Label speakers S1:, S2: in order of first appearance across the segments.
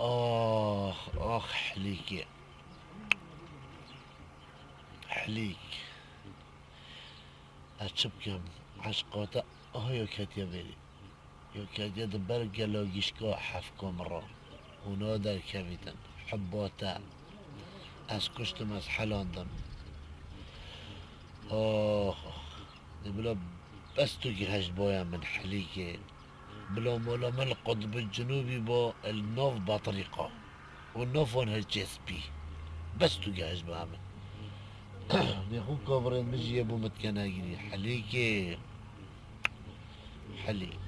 S1: آخ حلیکه حلیک اچه بکم عشقاتا یا کتیا بری یا کتیا دبر گلاگیشگاه حفکم را اونا در کمیتن حباتا از کشتم از حلاندم آخ بلا بس تو که هشت بایم من حلیکه بلا مولا من القطب الجنوبي با النوف بطريقة والنوف هون هالجسبي بس تو جاهز بعمل يخو كوفرين مجي ابو متكناجري حليكي حليك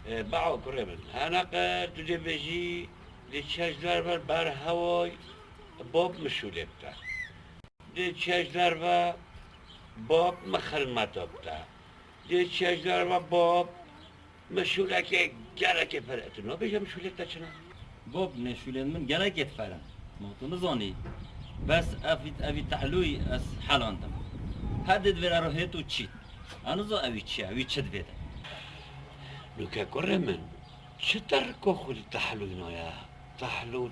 S2: باعو كرمن انا قد تجي بيجي لتشجر بر هواي باب مشولبتا لتشجر باب مخلمتا بتا لتشجر باب مشولك جرك فرقتنا بيجا مشولك تاچنا
S3: باب نشولن من گلک اتفرم ما تو نزانی بس افی تحلوی از حلاندم هدد ورا رو هیتو چید انوزا اوی چد بده
S2: لوكا كرمن شتركو خود تحلوينا يا تحلو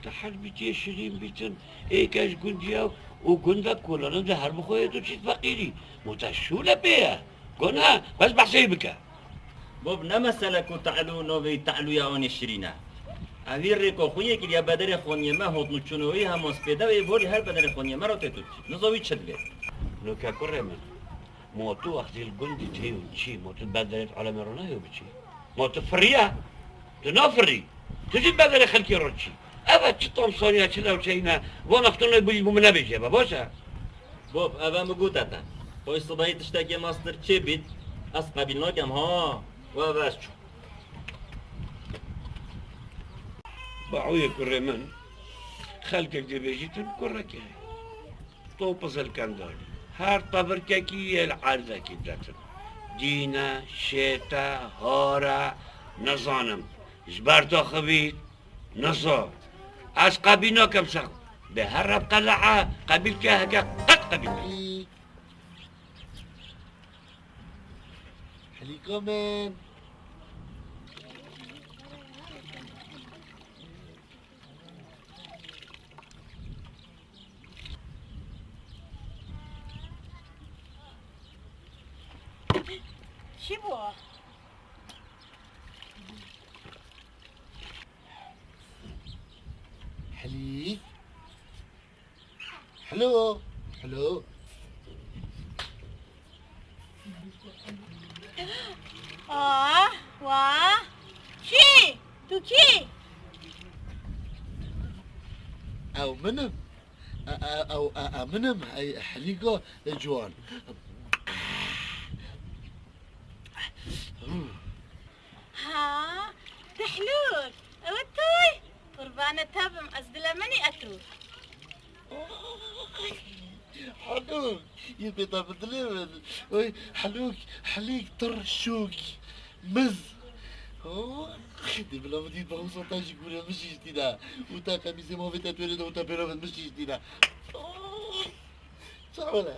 S2: تحل بيتي شرين بيتن ايكاش قنديا وقندك ولا نده هرب خويا تو چيت فقيري متشولة بيها قنها بس بحسيبك
S3: باب نمسلا کو تعلو نوی تعلو یا آن شرینا اوی ریکو خویه که یا بدر خونیه ما هات نچونوی هم اسپیده و بوری هر بدر خونیه ما را تتوچی نزاوی چد بید
S2: لوكا كرمن موتو وقت الجندي تهيو تشي موتو بدلت على مرونا هيو بتشي موتو فريا تنافري تجي بدل خلكي روتشي أبا تشطم صوريا تشلا وشينا وانا فتونا بيجي بمنا بيجي بابوسا
S3: باب اوه مگوت اتا پای صبحی تشتاکی ماستر چه بید از قبیل ناکم ها و بس چو
S2: باعوية كرمن خلقك دي بيجيتن كركي طوبز الكندالي هر طبركاكي العرضة كداتن دينا شيتا هارا نظانم جبرتا خبيت نصار از قبينا كم سخ بهرب قلعة قبيل كهكا قد قبيل
S1: حليكو من
S4: چی بود؟
S1: حليك حلو حلو
S4: واه چی؟ تو کی؟
S1: او منم او منم هاي حليقة جوان
S4: ها تحلول اوتوي قربانة تابم ازدلمني اتروح
S1: حلوك يبي طب دليل حلوك حليك طرشوك مز دي بلا مدي بغوصة تاجي كوريا مش جديدة وتا قميصي ما في تتولد وتا بيرافد مش جديدة صعبة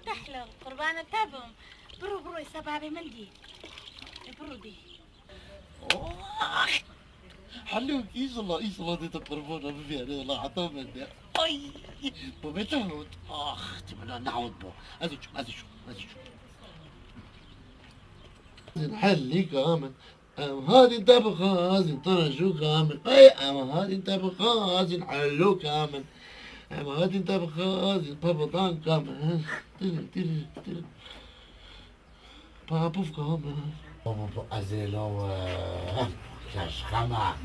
S4: تحلو قربانة تابم برو يا سبابي مندي برو دي
S1: حلوك ايش الله دي تقربونا بفيها دي والله عطوهم من اي بمتعود تبنا نعود بو هذا شو حلي كامل هذه طبخة هذه طرشو كامل اي هذه طبخة هذه حلو كامل هذه طبخة هذه بابطان كامل بابوف كامل بابو ازيلو كشخمة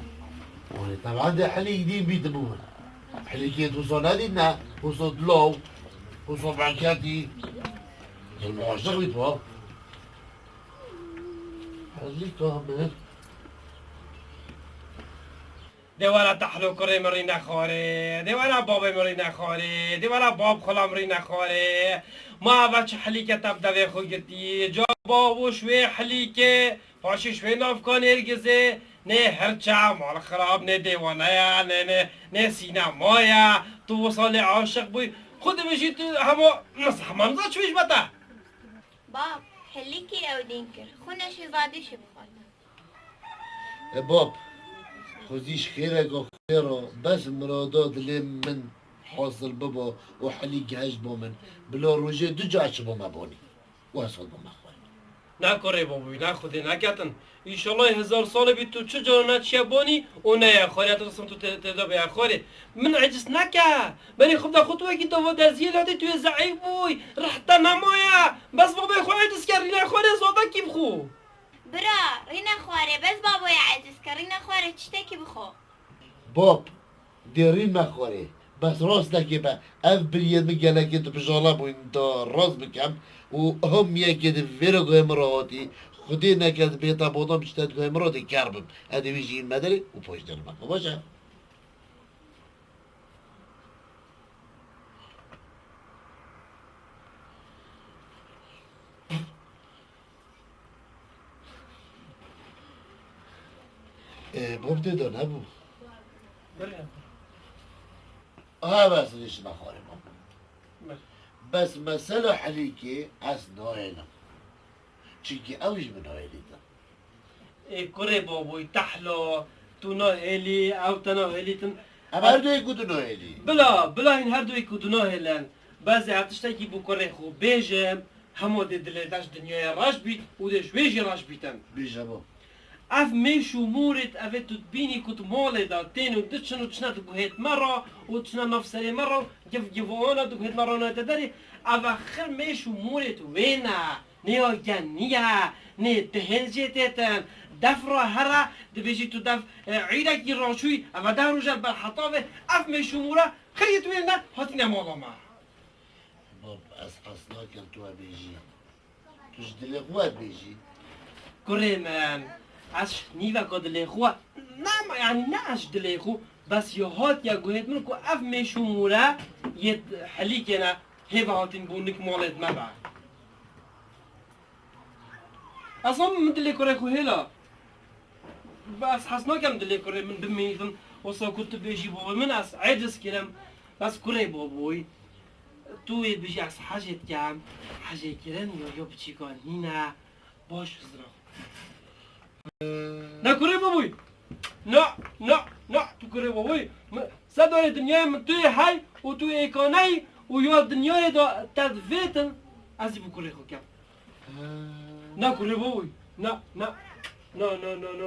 S1: طبعا ده حلي جديد بيتبوه حلي كيت وصل هذه وصل لو وصل بعكاتي المعشق بيتوا حلي كامل
S5: دیوارا تحلو کره مری نخوره دیوارا باب مری نخوره دیوارا باب خلام مری نخوره ما اول چه حلیکه تب دوی خو گرتی جا بابو شوی حلیکه پاشی شوی نافکان ارگزه نه هرچه مال خراب نه دیوانه یا نه سینما یا تو وصال عاشق بوی خود بشی تو همه زد شویش بتا
S6: باب حلیکی او دینکر خونش زاده شی بخواد
S1: باب خودیش خیره گو خیره بس مرادات لی من حاصل ببا و حلی گهش با من بلا روژه دو جاش با مبانی و حسال با مخواه
S5: نه کره بابوی نه خودی نکتن ایشالله 1000 سال بی تو چه جانا چیه بانی و نه یا خوری اترسم تو تدا بیا خوری من عجز نکه بری خوب دا خود تو اگه تو در زیلاتی توی ضعیف بوی رحتا نمایا بس بابا خو عجز کردی نه خوری زاده کی بخو
S4: برا رینا خواره بس بابای عزیز که رینا خواره چته کی بخو
S1: باب دیرین مخوره بس راست نکه با اف برید میگنه که تو بجالا بوین تا راست بکم و هم یکی دی ویرو گوه مراحاتی خودی نکرد بیتا بودم بشتد گوه مراحاتی کربم ادی ویجی این مداری و پاش در مخو باشه باب دیدو نبو بس ليش مخوري ماما بس مسألة حليكي أسنو هنا چيكي أوج من هايلي ده
S5: کره بابوی تحلا تو ناهلی او تناهلی تن
S1: أما هردو يكودو نايلي
S5: بلا این هر دوی کدونا هلن بعضی هفتشتا کی بو کره خو بیجم همو دل داش دنیای راش بیت و دش ویجی راش بیتن
S1: بيجا باب
S5: اف میشو مورد اوه تو بینی کت مال دا تینو دچنو چنا تو گوهت مرا و چنا نفسری مرا گفوانا تو گوهت مرا نتداری اوه خر میشو مورد وینا نیا گنیا نه تهنجی تیتن دف را هرا دبیجی تو دف عیده کی راشوی اوه ده روژر بر حطابه اف میشو مورا خیلی تو وینا هاتی نمالا ما
S1: باب أسحسنا كان تو بيجي توش دلي قوات بيجي
S5: کره من از نیوه که دلی خواه نه یعنی نه از دلی خو بس یه هات یا گوهد من که اف میشو موره یه حلی که نه هیوه هاتین بونک مالت مبع اصلا من دلی کره خو هلا بس حسنا کم دلی کره من بمیدن وصا كنت بيجي بابا من از عجز كلام بس كره بابوي تو بيجي از حاجة كام حاجة كلام يو بتشي كان هنا باش زرا نا كره بابوي نا تو كره بابوي صدق الدنيا من توي هاي وتوي ايكوناي ويو الدنيا دا تدفيتن ازي بكره خو كام نا كره بابوي نا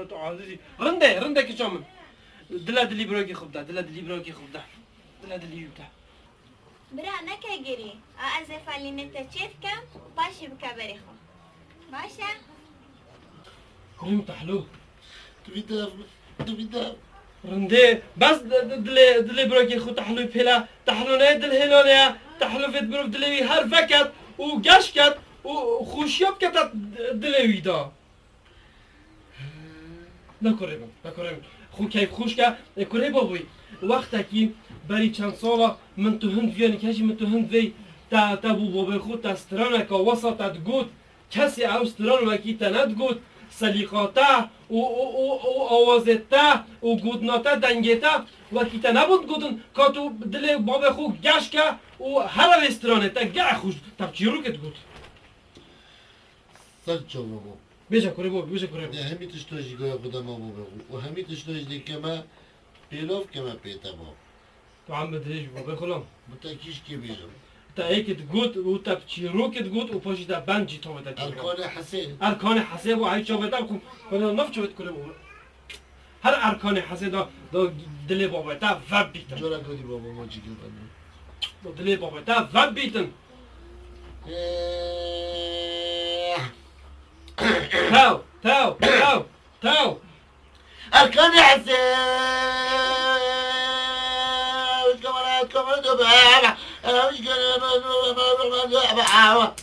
S5: تو عزيزي رنده كشامن دلا دلی براکی خوب ده دلا دلی بتا
S4: برا نکه گیری از فعلی نتچیت کم باشی بکه بری خو باشه
S5: كريم تحلو
S1: تبي
S5: رنده بس دلی براکی خود تحلو پیلا تحلو نه دل هلالیا تحلو فيت بروف دلی هر فکت و گش کت و خوشیاب کت دلی دا نکریم خو کیف خوش که کره بابوی وقتا کی بری چند سالا من تو هند ویانی کشی من تو هند وی تا بو بابای خود تا سترانه که وسطت گود کسی او ستران وکی تند گود سلیقاته و آوازته و گودناته دنگته وکی تا نبود گودن که تو دل بابای خود گش که و هر استرانه تا گه خوش تا چی رو کت گود
S1: سر چو بابا
S5: بیجا کره بابا بیجا کره بابا
S1: همی تشتاجی گویا خودم بابا و همی تشتاجی دی کما پیلاف کما پیتا بابا
S5: تو عم بدهش بابا خلام
S1: متاکیش کی بیجم
S5: تا هيك تقول وتبتشيروك تقول وباش دا بانجي تو بدا
S1: ارکان حسین
S5: اركان حساب وهاي شو بداكم كنا نفس شو بتقولوا هر اركان حساب دا دلي بابا تا فبيتن
S1: جورا گودی بابا ما چیکار کنم
S5: دلي بابا تا فبيتن تاو
S1: ارکان حسین كمان دبابة أنا مش كان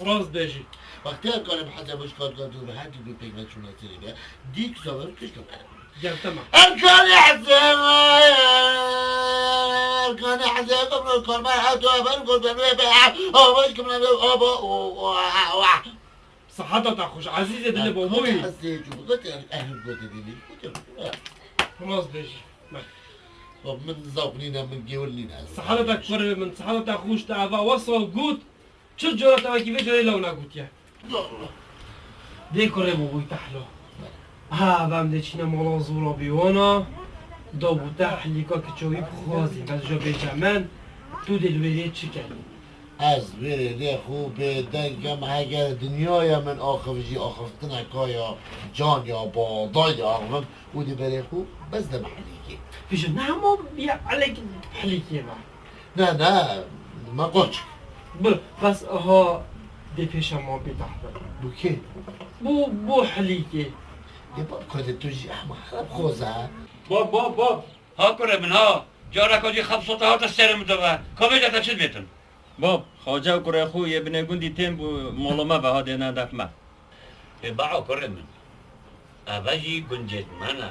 S5: راس بيجي
S1: وقتها كان بحدا مش كان بحد يقول بيك ما شو نصير بيها ديك صبر كيش كمان
S5: جاب تمام
S1: أركان حسين أركان حسين قبل كان ما حتى بنقول بنوي هو مش كمان أبا
S5: صحتها تاخوش عزيزة دلي بابوي
S1: حسين شو قلت أهل قلت دي
S5: راس بيجي
S1: من زوقنينا من جولنينا
S5: صحتك كره من صحتك خوش تعفا وصل قوت شو جرى تبع كيف جرى لونا قوت يا دي كره بابوي تحلو ها بم دچینه مالا زورا بیوانا دابوته حلیکا که چوی بخوازی از جا بیجمن تو دلوری چی کردی؟
S1: از بره خوب دنگم اگر دنیای من آخفجی آخفتن اکایا جان یا با یا آخفم او دی بره خوب بس ده محلیکی
S5: پیش نه ما بیا علیک حلیکی ما
S1: نه ما قوچ
S5: بس ها دی پیش ما بیتحت
S1: بو که؟
S5: بو حلیکی
S1: دی با کده تو جی احمد حرب خوزه
S2: باب ها کنه من ها جارا کجی خب صوت ها سرم دو کمی جاتا چیز میتون
S3: باب خواجه و کره خو یه بنه گوندی تیم بو مولما و ها دینا دفمه
S2: باعو کنه من اوجی گنجت منه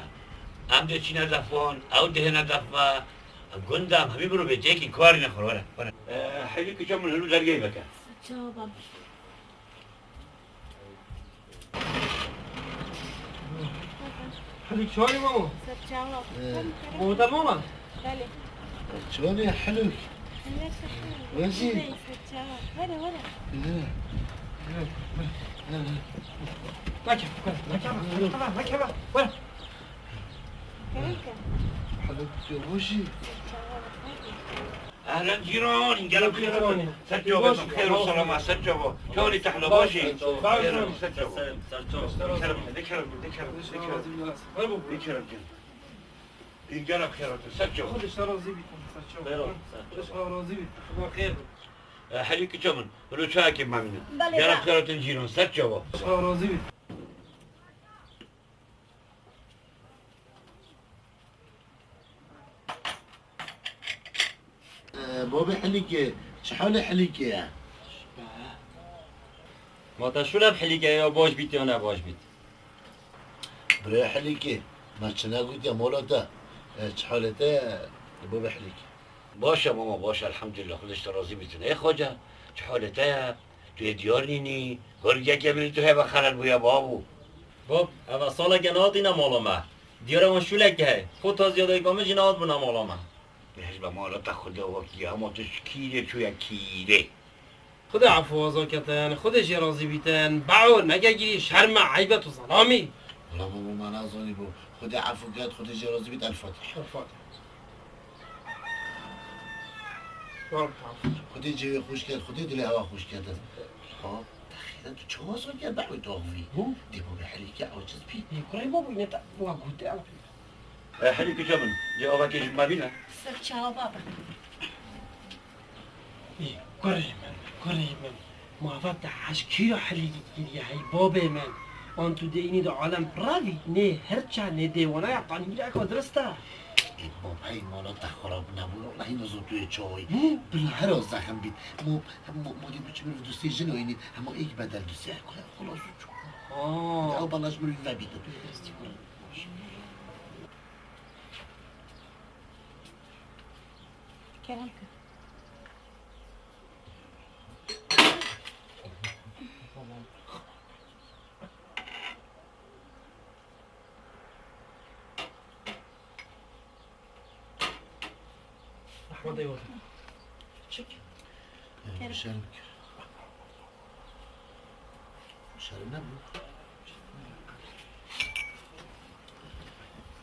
S2: ام ده چی ندفون او ده ندفه گندم همین برو به جیکی کاری نخور وره حیلی که چون من هلو درگی بکن
S4: جوابم
S5: حلیک شوانی ماما
S4: جواب
S5: بوده ماما
S4: بله
S1: شلون حلوك وزي
S4: ولا
S5: نكبه ولا
S1: حلوك وشي
S2: اهلا جيران قلب خير سجوا بس بخير وسلامة سجوا شلوني تحلو باشي این قلب خيرات سجوا
S5: خودش راضی بیتون خودش راضی بیتون خیر
S2: حليك جمن ولو شاكي ما منه
S4: بله
S2: قلب خيرات جيران سجوا
S5: راضی بیتون
S1: بابا حليك شحال حليك يا
S3: ما تا شو لب یا باش بیت یا نه باش بیت
S1: بري حليك ما تشنا قلت يا مولاتا شحالته بابا حليك
S2: باشه ماما باشه الحمد لله خودش راضی میتونه ای خواجه چه حالته توی دیار نینی گرگه که بینی تو هی بخلل بویا بابو
S3: باب اول سال گناهات اینا مولما دیاره من شولک که خود تا زیاده گامه جناهات بنا مولما
S2: بهش به مالا تا خدا و کیه اما توش کیره توی کیره
S5: خود عفو آزا کتن خودش راضی بیتن بعو نگه شرم عیبت و سلامی
S1: والله بابا ما نظني بو خد عفو قاد خد جرازي بيت الفتح خد جوي خوش كاد خد دلي هوا خوش كاد ها تخيل انت شو وصل يا بعوي توغفي دي بابا حريكة او جزبي
S5: كراي بابا نتا واقود على
S2: حليك جبن جوابك يجب ما بينا
S4: سر جوابم
S5: كراي من ما فات حشكي حليكي يا هي بابا من انتو ديني ده عالم براوي نه هرچا نه ديوانا يعطاني بيجاك ودرستا
S1: بابا هاي مالا تخراب نبود والله نزو توی چای بلا هر از زخم بید ما دیم بچه برو دوستی جنوینی اما ایک بدل دوستی کنه خلاص چون او بلاش برو و بیده توی دستی کنه
S4: كلامك
S5: احمد ايوه
S1: شرم شرم نبود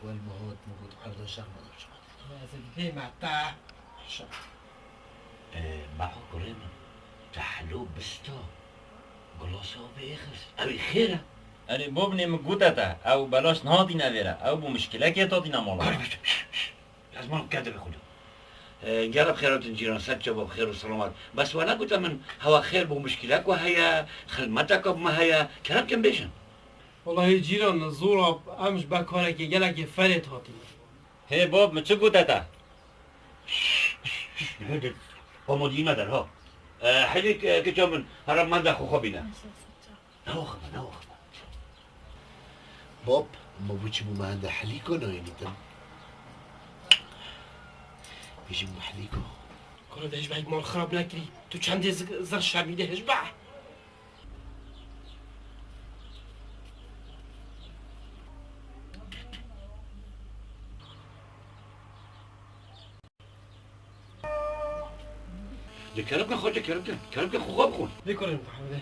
S1: والمهود موجود حرد شرم
S5: لازم ليه مع
S2: معه قريبا تحلو بستا گلاسا بيخس اوي خيرة
S3: اری باب نیم گوتتا او بلاش نهادی نویره او بو مشکله که تا دینا مولما
S2: لازم ما كده بخده قلب خيرات الجيران سجوا بخير وسلامات بس وانا قلت من هوا خير بو مشكلك وهي خدمتك ما هي كلام كم بيشن
S5: والله جيران زورا امش بكاره که گلک فرت هاتی
S3: هی باب من چه گوتتا
S2: با مدیر ندار ها حليك كجمن هرب من دخو خبينا
S1: نوخم باب ما بوچی بو مهنده حلیکو ناینیتم بیشی بو حلیکو
S5: كل ده هشبع مال خراب نكري تو چند زر شرمي ده هشبع
S2: ده كلامك خواجه كلامك خواب خون
S5: بكرم محمد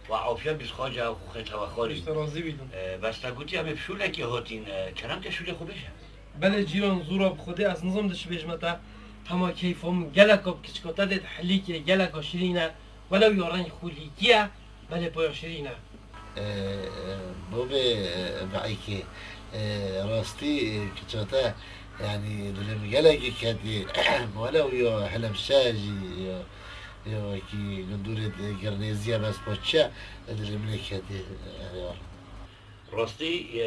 S2: و عافیت بیس خواجه و خوخه تواخاری
S5: بیشتر راضی بیدم
S2: بس تا گوتی همه بشوله که هاتین کرم که شوله خوبشه
S5: بله جیران زوراب خودی از نظام دش بجمتا هما کیفم گلکاب کچکاتا دید حلیکی گلکا شیرینه ولو یارن خولیکیه بله پایا شیرینه
S1: بابا بعيكي راستي كتشوتا يعني دلم جلقي كدي ولو يو حلم شاجي يو كي قندورة قرنيزيا بس بوتشا دلم كدي
S2: راستی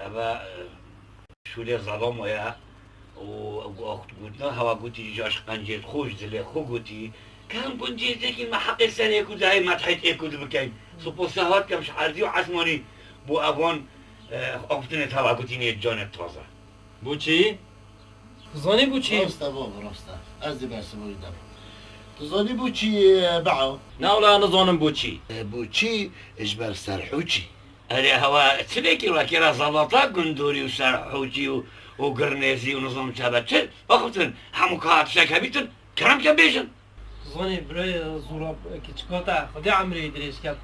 S2: اما شوله ظلام ویا و گوتنا هوا گوتی جاش قنجیت خوش دل خو گوتی كم بنجي ذيك ما حق السنة يكون زي ما تحيت يكون بكين سبوسهات كمش عردي وعسماني بو أفون أفتني توا قتيني الجون التوزة
S3: بو چی؟
S5: زانی بو چی؟
S1: راستا بابا راستا از دي بس بويدم تظني بوچي بعو
S3: نه ولا نزانم بو چی
S1: بوچي اجبر سرحوچي
S2: هذه هوا تسليكي وكيرا زلطة قندوري وسرحوجي وقرنيزي ونظام شابتشل أختن حموكات شاكابيتن كرم كم بيجن
S5: زانی برای زوراب کچکاتا خودی عمری دریش کرد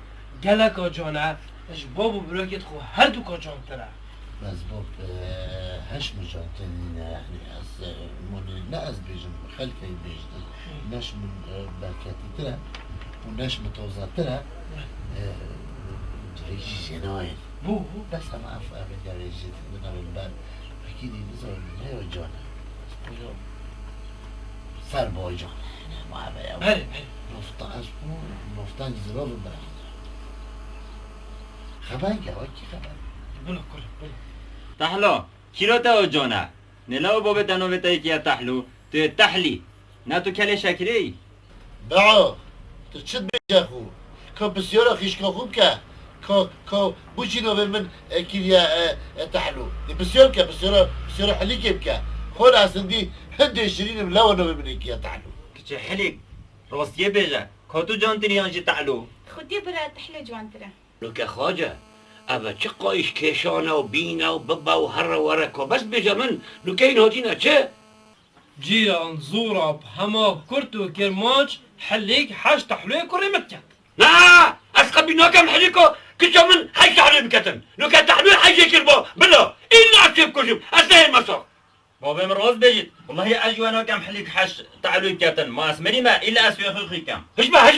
S5: گلکا جانه اش بابو برای کت خو هر دو کا جان تره
S1: بس باب هش مجانتين يعني از من لا از بيجن خلفي بيجن ناش من بركاتي ترى وناش متوزع ترى جريجي جناين
S5: بو
S1: بس هم عفوا جريجي من البال اكيد نزول هي جانا سر باي جان ما بيا
S5: بله
S1: نفتان زراب برا خبر کی خبر
S5: بله کل بله
S3: تحلا کیرا تا جانه نلا و باب تنو بتای کیا تحلو تو تحلی نه تو کل شکری
S1: بعو تو چت بجاخو كو بسيارة خيش خوب كو بوشينو من كيريا تحلو بسيارة بسيارة حليكي بكا خود عسندي هدي شيرين ملاونو من كيا تحلو
S3: کچه حلیک راستیه بیجه کاتو جان تنیانجی تحلو
S4: خودی برای تحلو جوان تره
S2: لو كخواجة أبا تقايش كيشانا وبينا وبابا وهرا وركو بس بجمن لو كاين هوتينا تشي
S5: جیران زوراب هما کرتو کرمانچ حلیک حش تحلوی کری مکت
S2: لا أسقى بيناكم حليكو كجمن حيش تحلو بكتن لو كان تحلو حيش يكربو بلا إلا أسيب كجم أسنه المساق
S3: بابا من راست بجید والله اجوانا کم حلیک حش تعلوی کتن ما اسمری ما الا اسوی خلقی کم
S2: هشبه هش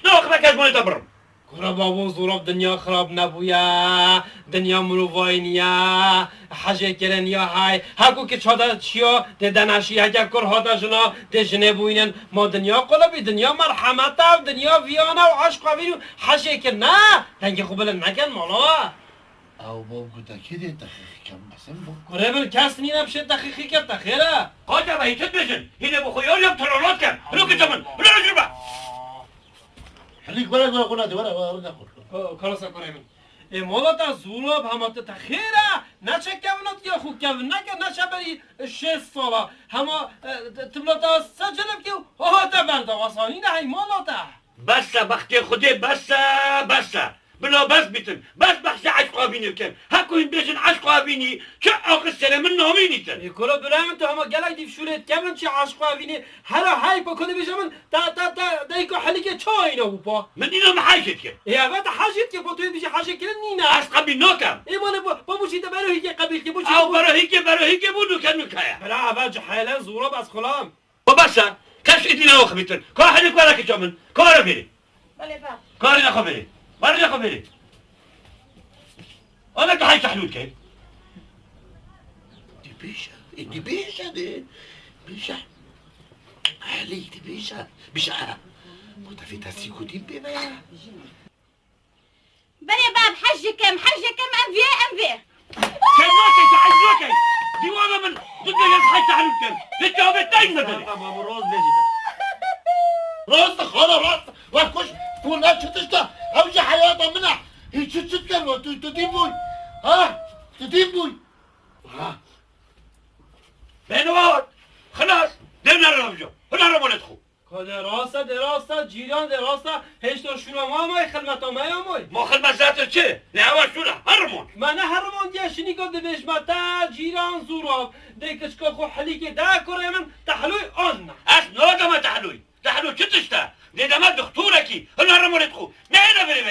S2: نوخ بك أزموني تبرم
S5: کرا بابو زوراب دنیا خراب نبویا دنیا مروواینیا حجه کرنیا های هکو که چادا چیا ده دنشی هکه کر هادا جنا ده جنه بوینن ما دنیا قلبی دنیا مرحمتا و دنیا ویانا و عشق و ویرو حجه کر نه دنگی خوبل نکن مالا
S1: او باب قلت كده دقيقة كم بس باب
S5: کره بل کس نینم شد دقیقی کر تخیره
S2: قاجة بهي تدبجن هنا بخيار يوم ترولات كم لو كجمن ولا رجل
S1: خليك ولا قلنا دي ولا نقول
S5: کاراسا کره من ای مالا تا زوراب همات تخیره نچه کونات یا خوب کون نکه نچه بری 6 سالا هما تبلاتا سجلب که ها تا برده واسانی نه ای مالا تا
S2: بس بختي خدي بس بلا بس بيتن بس بحثي عشق بيني وكم هكو ينبيشن عشق بيني شو اخر السنة من نوميني تن
S5: ای کلا برای تو هما گلک دیف شورت کمن چه عشق وینی هر های بکنه بیشمن تا دیکو حالی که چا اینا بوپا
S2: من اینا محاجت كم
S5: ای اول حاجت که با توی بیشه حاجت کنن نینه
S2: عشق بينوكم
S5: ای مال با بوشی تا برای که قبیل که بوشی
S2: او برا هيك بودو كانو كايا
S5: بلا اول جحیلن زوراب از خلام
S2: وبس كاش ايدينا واخ بيتن كو حدك ولا كجمن كورا بيري
S4: بله باب
S2: كورا خبري برا خبري انا كحي تحلول كيف
S1: دي بيشا عليك دي بيشا متفي تسيكو دي بيبا
S4: بله باب حجكم انفيه
S2: كيف تعجلوكي ديوانا من ضد يصحي تحلول كيف للجواب التاين مثلا
S3: بابا راست بجید
S1: راست خاله راست وكوش كل ناس تشتا اوجي حياتها منها هي شو تتكلم تدين بوي ها تدين بوي ها
S2: بينوات خلاص دمنا الرمجو هنا رمونتخو
S5: کده راستا جیران ده راستا هشتو شونا مامای خدمتا مامای
S2: ما خدمت ذاتر چه؟ نه شونا هرمون
S5: من هرمان دیشنی که دبشمتا جیران زوراب دیکش که خو حلی که ده کره من تحلوی آن
S2: اس نادم تحلوي چه تشتا؟ دیدم دختورکی هنا رمونتخو نه اینا بری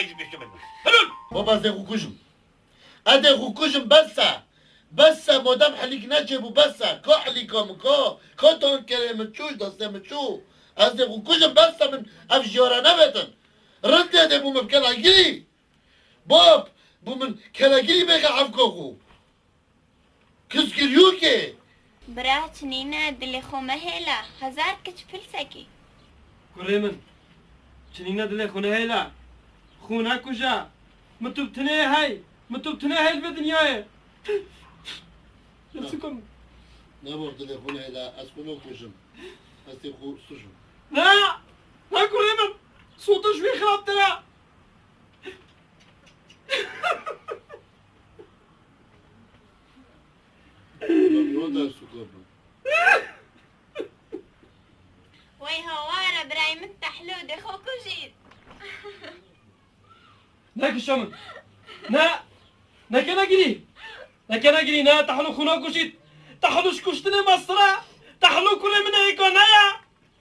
S1: بابا زي خوكوجم هذا خوكوجم بس مادام حليك نجيب وبس كو حليكم كو تون كلمة تشوش دسته متشو از خوكوجم بس من افجورا نبتن رد هذا بو مبكلاجي باب بو من كلاجي بيقى عفكوخو كسكريوكي
S4: برا چنینه دل خو مهلا هزار کچ فلسکی
S5: كوري من چنينه دل خونه هيلا خونه كجا متوبتني هاي في دنياي نفسكم
S1: نبغى تليفون إلى أسكنو كوجم أستيقو سجن
S5: لا كوري من صوته شوي خراب ترى
S1: يودا سكوبا
S4: وی هواره برای من تحلو دخو کجید
S5: ناك الشمن نا كان اجري نا تحلو خنا كشيت تحلو شكشتني مصرا تحلو كل من هيك نايا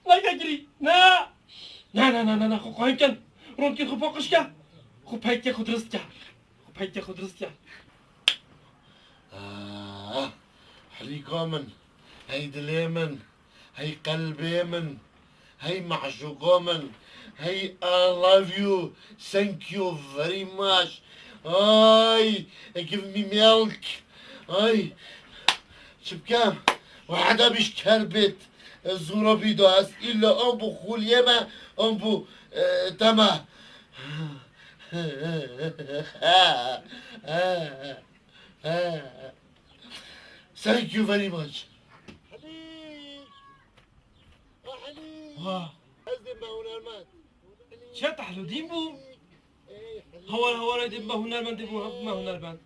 S5: لا اجري نا خو يمكن رونكي خو فوقشكا خو بايتي خو درستكا
S1: حليقا من هي دليمن هي قلبي من هي معشوقا من هي I love you thank you very much give me milk شبكام وحدا بيشكربت الزورة بيدو هست إلا أنبو خوليما أنبو تما thank you very much
S5: شا تحلو ديمبو هو ديمبو هنا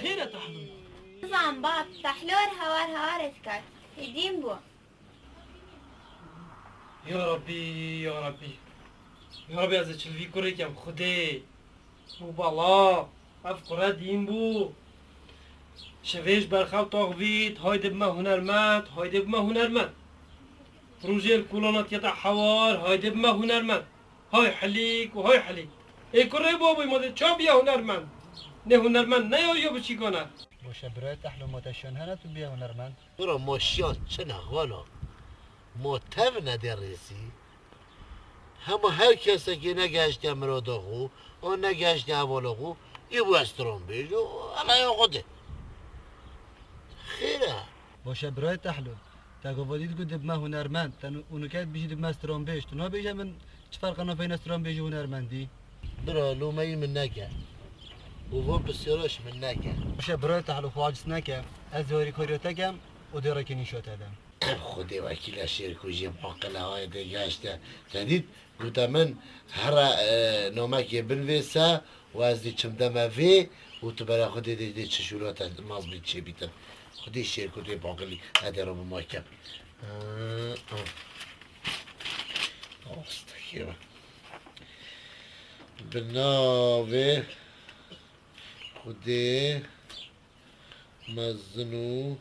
S5: خير تحلو
S4: زن باب تحلور هوار اسكت يدين بو
S5: يا ربي از چلوی کره کم خوده او بالا افکره ديمبو شویش برخو تاغوید هایده بما هنرمند روزيل كولونات يتع حوار هايدي بما هنرمند هاي حليك اي كوري بابي ماذا چا بيا هنرمند نه هنرمند نه يا بچي كونه
S6: باشه برای تحلو متشان هنه تو بیا هنرمند
S1: برا ماشيان چنه والا ما تب ندرسی همه هر کسی که نگشت مرادا خو و نگشت حوالا خو یه بو استران بیج و علای خوده خیره
S6: باشه برای تحلو تاگوادید گو دب ما هنرمند تن اونو که بیشی دب ما استران بیش تو نا بیشه من چه فرقنا فین استران بیش هنرمندی
S1: برا لومایی من نکه و با بسیارش من نکه
S6: باشه برای تحلو خواجس نکه از واری کاریاتا کم و دیره که نیشات ادم
S1: خودی وکیل شیرکوژی معقله های دگشته تدید گوتا من هر نامکی بنویسه و از دی چمدمه وی و تو برای خودی دی چشورات مازبید چه بیتم خودی شیرکوژی معقلی هده رو بما کم استخیرم بناوه خودی مزنو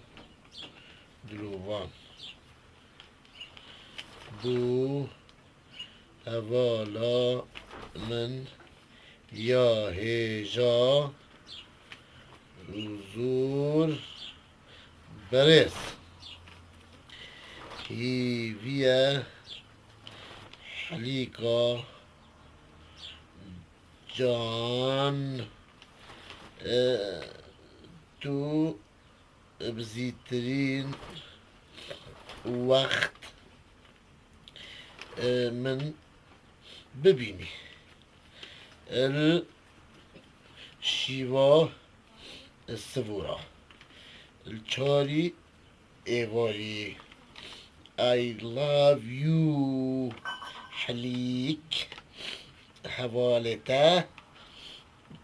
S1: دلوان بو اوالا من یا هیجا حضور برس هیویه حلیقا جان تو بزیترین وقت من ببینی الشیوا السفورا الچاری ایواری I love you حلیک حوالته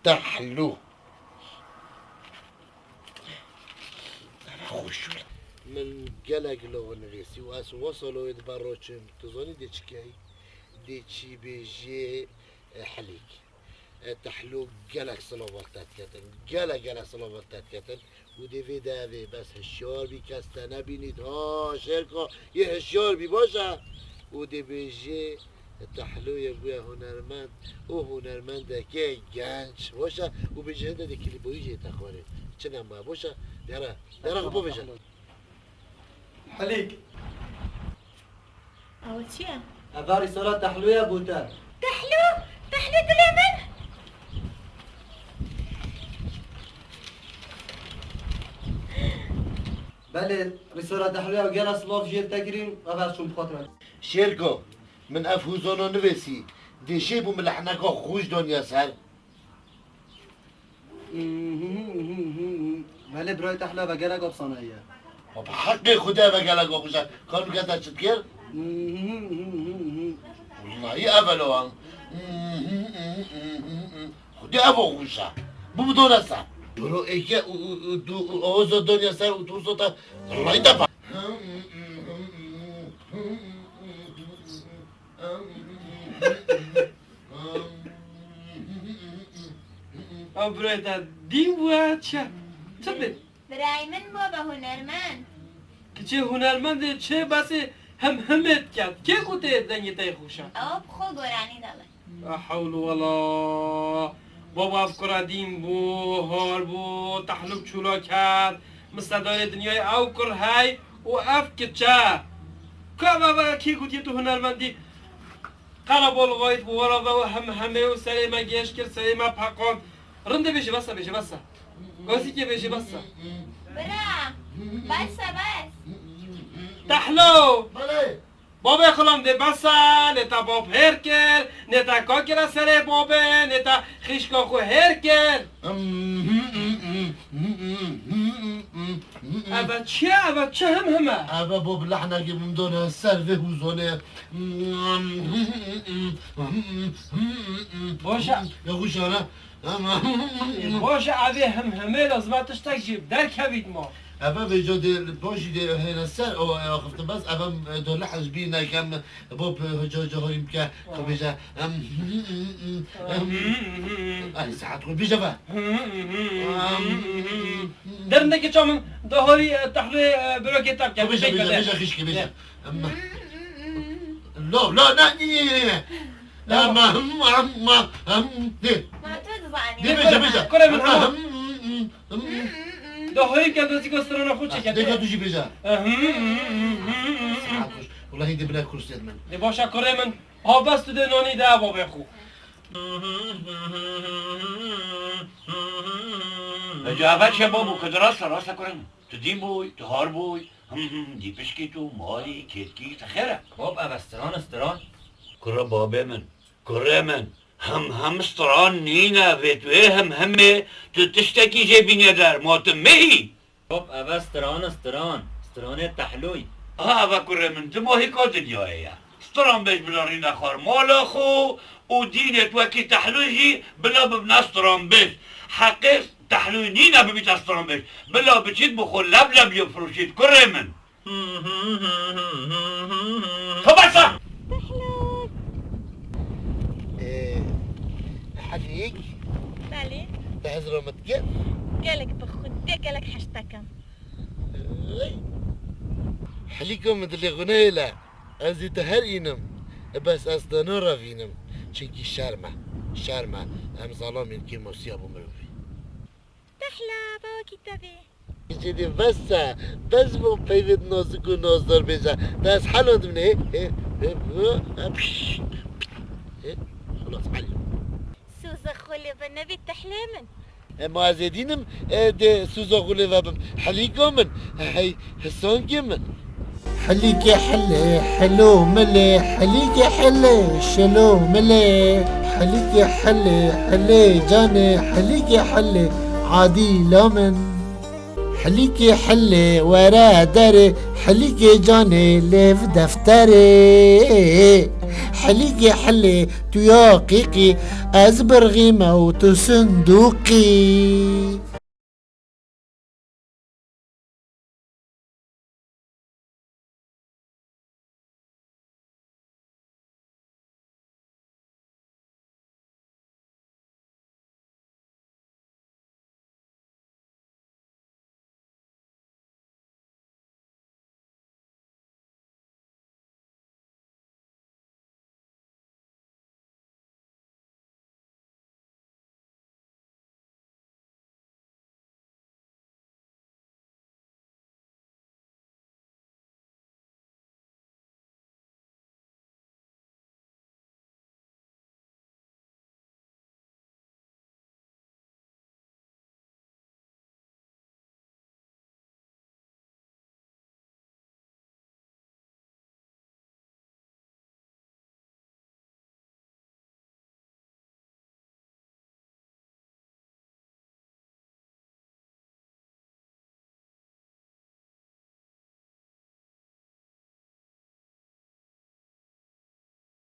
S1: تحلو خوش من قلق لو نغيسي واس وصلوا يتبروشن تظني دي تشكي دي تشي بيجي حليك تحلو قلق صلوبرتات كتن قلق صلوبرتات كتن ودي في دافي بس هالشور بيكستنا بينيد ها شركة يه هالشور بيباشا ودي بيجي تحلوی بویا هنرمند او هنرمنده که گنج باشه و به جهده ده کلیبویی جه تخواره چه نمبا باشه داره خب بشه
S6: حليق
S4: او چیه؟
S6: هذا رسالة تحلوية بوتا
S4: تحلو دل من؟
S6: بله رسالة تحلوية وقال أصلاف جيل تقريم وبعد شو بخاطرك
S1: شیرکو من افوزانو نویسی دیشه بو ملحنکا خوش دنیا سر
S6: بله برای تحلوية وقال أقاب صناعية
S1: خب حق خدا بگلگا خوشه کانو گتا چت کر والله اولو هم خدا ابو خوشه بو دونه سر برو ایکه تو آوزا دنیا سر و تو سوتا الله دفع
S5: او برای تا دین بوید چه بید؟
S4: برای من بابا هنرمند
S5: که چه هنرمنده چه بسی همت کرد که کوته دنگی تای خوشه
S4: او بخو گرانی داله
S5: لا حول ولا بابا افکار دین بو هار بو تحلوب چولا کرد مستدار دنیای او کر های و اف که چه که بابا کی گوتی تو هنرمندی قلب الغایت بو ورا و همه و سری ما گیش کرد سری ما پاکان رنده بشه بسا گاسی که بشه بسا
S4: برا بس
S5: تحلو
S1: بله
S5: بابا خلام ده بسا نتا باب هرکل نتا کاکرا سر بابه نتا خیشکا خو هرکل اول چه همه
S1: اما باب لحنا من دونه سر و حوزانه
S5: باشه
S1: یا خوشانه
S5: باشه اوی همه لازمتش تک جیب در کوید ما
S1: اما به جاد باشی ده هنا سر او خفت بس اما دول حزبی نکم باب جا هاریم که خبیجه ای ساعت خو بیجه با
S5: درنده که چامن دهاری تحلوی برو کتاب کرد
S1: بیجه خیش که بیجه لا نه لا ما ده
S4: ما تو
S1: ده
S4: زبانی
S1: بیجه
S5: کنه من دهاری که دوستی کستران خود چه
S1: دیگه
S5: کرد
S1: دوشی بیجه والله دي بلا كرسي من
S5: دی باشه کره من ها بس تو ده نانی ده بابا خو
S2: اجابت شه بابو که راسته کنم تو دین بوی تو هار بوی دی پشکی تو مالی کتکی تخیره
S3: باب استران
S2: کره بابه من هم استران نینه و توی همه تو تشتکی جبینه در ماتمهی
S3: باب استران تحلوی
S2: و کره من تو ماهی که دنیایه استران بیش بلاری نخوار مالا خو و دینت وکی تحلویی بلا ببنا استران بیش حقیق تحلوی نینه ببیت استران بیش بلا بچید بخور لب یفروشید کره من تو بسا
S1: حقيق
S4: بله
S1: تعذر متقل
S4: قالك بخد قالك حشتكم
S1: حليكم مثل غنيلة أزي تهرينم بس أصلا رافينم چنكي شرمة هم ظلام يمكن موسيقى أبو مروفي
S4: تحلى بابا كتابي
S1: جدي بس مو بيفيد نازك ونازدار بيجا بس حلوند من خلاص حلو
S4: سوزا خولي بنبي تحليمن
S1: ما زيدينم دي سوزا غولي وابم حليكم من هاي حسان كمن حليك حلي حلو ملي حليك حلي شلو ملي حليك حلي جاني حليك حلي عادي لمن حليك حلي ورا داري حليك جاني لف دفتري حليك حلي تو يا قيقي أزبر غيمة وتو صندوقي